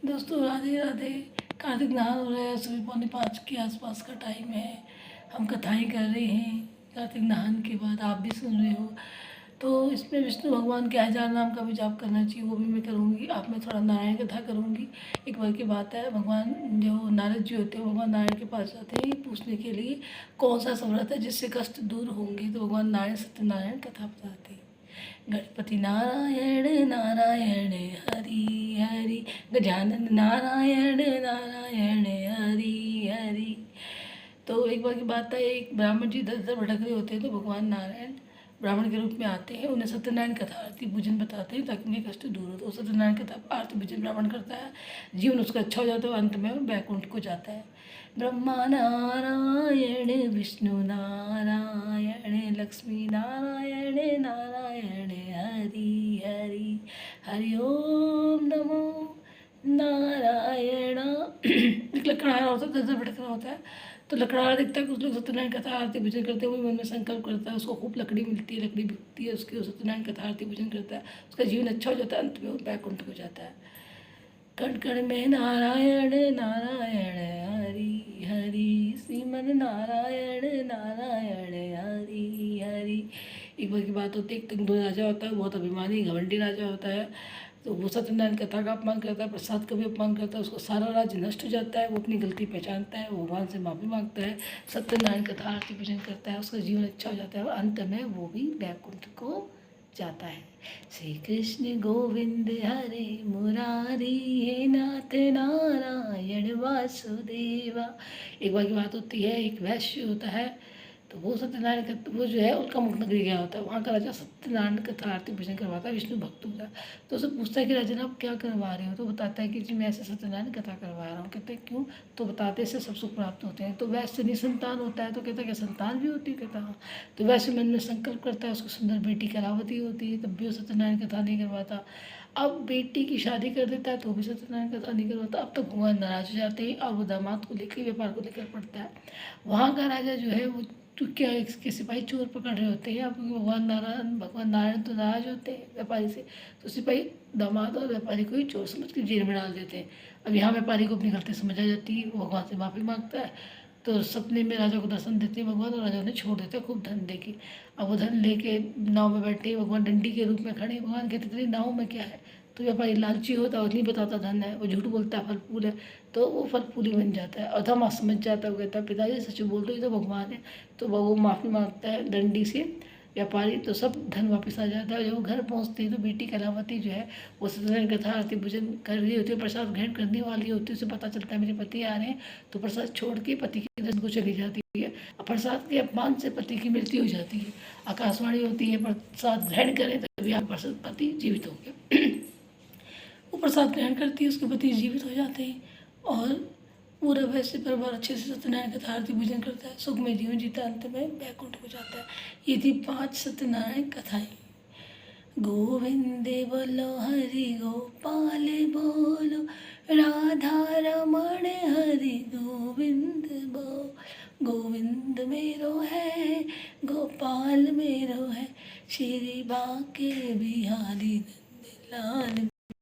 दोस्तों राधे राधे। कार्तिक नहा हो रहा है, सुबह 4:45 के आसपास का टाइम है। हम कथाएँ कर रहे हैं कार्तिक नहान के बाद, आप भी सुन रहे हो। तो इसमें विष्णु भगवान के 1000 नाम का भी जाप करना चाहिए, वो भी मैं करूँगी। आप में थोड़ा नारायण कथा करूँगी। एक बार की बात है, भगवान जो नारद जी होते हैं भगवान नारायण के पास जाते हैं पूछने के लिए कौन सा ऐसा व्रत है जिससे कष्ट दूर होंगे। तो भगवान नारायण सत्यनारायण कथा बताते हैं। गणपति नारायण नारायण हरि हरि, गजानन नारायण नारायण हरि हरि। तो एक बार की बात है, एक ब्राह्मण जी दर दर भटक रहे होते हैं तो भगवान नारायण ब्राह्मण के रूप में आते हैं, उन्हें सत्यनारायण कथा आरती पूजन बताते हैं ताकि उनके कष्ट दूर हो। तो सत्यनारायण कथा आरती पूजन ब्राह्मण करता है, जीवन उसका अच्छा हो जाता है, अंत में वो बैकुंठ को जाता है। ब्रह्मा नारायण विष्णु नारायण लक्ष्मी नारायण नारायण हरि हरि, हरि ओम नमो नारायण। एक लकड़हारा होता है, दर भटक रहा होता है, तो लकड़हारा देखता है, कुछ लोग सत्यनारायण कथा आरती पूजन करते हुए मन में संकल्प करता है, उसको खूब लकड़ी मिलती है, लकड़ी बिकती है उसकी, सत्यनारायण कथा आरती पूजन करता है, उसका जीवन अच्छा हो जाता है, अंत में वो बैकुंठ हो जाता है। कण कण में नारायण नारायण हरि हरि, श्रीमन नारायण नारायण हरि हरि। एक बार की बात होती है, एक तंग राजा होता है, बहुत अभिमानी घमंडी राजा होता है। तो वो सत्यनारायण कथा का अपमान करता है, प्रसाद का भी अपमान करता है, उसका सारा राज्य नष्ट हो जाता है। वो अपनी गलती पहचानता है, वो भगवान से माफ़ी मांगता है, सत्यनारायण कथा आरती पूजन करता है, उसका जीवन अच्छा हो जाता है और अंत में वो भी बैकुंठ को जाता है। श्री कृष्ण गोविंद हरे मुरारी, हे नाथ नारायण वासुदेवा। एक बार की बात होती है, एक वैश्य होता है, तो वो सत्यनारायण का वो जो है उनका मुक्त नगरी गया होता है, वहाँ का राजा सत्यनारायण कथा आरती पूजन करवाता है, विष्णु भक्त होता है। तो उससे पूछता है कि राजन आप क्या करवा रहे हो। तो बताता है कि जी मैं ऐसे सत्यनारायण कथा करवा रहा हूँ। कहते हैं क्यों। तो बताते इससे सब सुख प्राप्त होते हैं। तो वैसे निसंतान होता है, तो कहता है क्या संतान भी होती है। कहता हाँ। तो वैसे मन में संकल्प करता है, उसको सुंदर बेटी कलावती होती है, तब भी वो सत्यनारायण कथा नहीं करवाता। अब बेटी की शादी कर देता है तो भी सत्यनारायण कथा नहीं करवाता। अब तो भगवान नाराज हो जाते हैं और वो दामाद को लेकर व्यापार को लेकर पड़ता है। वहाँ का राजा जो है वो तो क्या इसके सिपाही चोर पकड़ रहे होते हैं। अब भगवान नारायण तो नाराज होते हैं व्यापारी से, तो सिपाही दामाद और व्यापारी को ही चोर समझ के जेल में डाल देते हैं। अब यहाँ व्यापारी को अपनी गलती समझ आ जाती है, वो भगवान से माफ़ी मांगता है। तो सपने में राजा को दर्शन देते हैं भगवान, और राजा उन्हें छोड़ देते हैं खूब धन देके। अब वो धन लेके नाव में बैठे भगवान डंडी के रूप में खड़े, भगवान कहते तेरी नाव में क्या है। तो व्यापारी लालची होता है और नहीं बताता धन है, वो झूठ बोलता है फल फूल है, तो वो फल फूल ही बन जाता है। और धमा समझ जाता है, वो कहता है पिताजी सच बोल रहे हो, ये तो भगवान है। तो वो माफ़ी मांगता है डंडी से व्यापारी, तो सब धन वापस आ जाता है। जब वो घर पहुंचती है तो बेटी कलावती जो है वो सत्यनारायण कथा आरती पूजन कर रही होती है, प्रसाद ग्रहण करने वाली होती है। उसे पता चलता है मेरे पति आ रहे हैं, तो प्रसाद छोड़ के पति के दर्शन को चली जाती है। और प्रसाद के अपमान से पति की मृत्यु हो जाती है। आकाशवाणी होती है प्रसाद ग्रहण करें तभी आप पति जीवित हो गया। वो प्रसाद ग्रहण करती है, उसके पति जीवित हो जाते हैं और पूरा वैसे परिवार अच्छे से सत्यनारायण कथा आरती पूजन करता है, सुख में जीवन जीता, अंत में बैकुंठ हो जाता है। ये थी 5 सत्यनारायण कथाएं। गोविंदे बोलो हरि गोपाल बोलो, राधा रमण हरि गोविंद बोलो। गोविंद मेरो है गोपाल मेरो है, श्री बाके बिहारी नंद लाल।